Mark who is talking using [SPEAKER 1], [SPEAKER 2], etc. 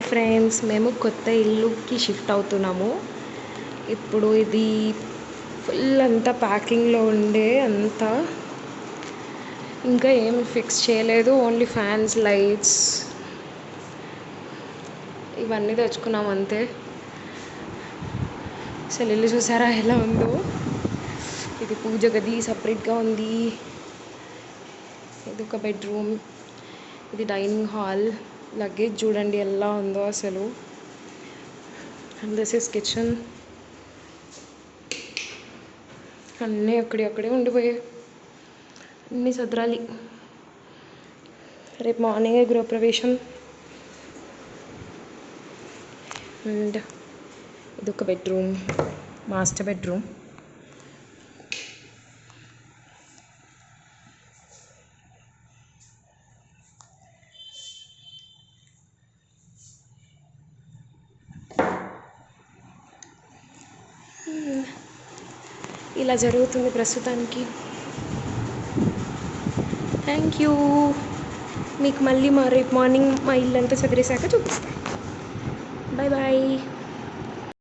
[SPEAKER 1] Friends, మేము కొత్త ఇల్లుకి షిఫ్ట్ అవుతున్నాము. ఇప్పుడు ఇది ఫుల్ అంతా ప్యాకింగ్లో ఉండే అంతా ఇంకా ఏమి ఫిక్స్ చేయలేదు. ఓన్లీ ఫ్యాన్స్, లైట్స్ ఇవన్నీ తెచ్చుకున్నాం అంతే. అసలు ఇల్లు చూసారా ఎలా ఉందో. ఇది పూజ గది సపరేట్గా ఉంది. ఇది ఒక బెడ్రూమ్, ఇది డైనింగ్ హాల్. లగేజ్ చూడండి ఎలా ఉందో అసలు. And this is kitchen. అన్నీ అక్కడే ఉండిపోయాయి. అన్నీ సదరాలి. రేపు మార్నింగే గృహప్రవేశం. అండ్ ఇది ఒక బెడ్రూమ్, మాస్టర్ బెడ్రూమ్. ఇలా జరుగుతుంది ప్రస్తుతానికి. Thank you. మీకు మళ్ళీ రేపు మార్నింగ్ మా ఇల్లు అంతా చదిరేసాక చూపిస్తాను. Bye bye.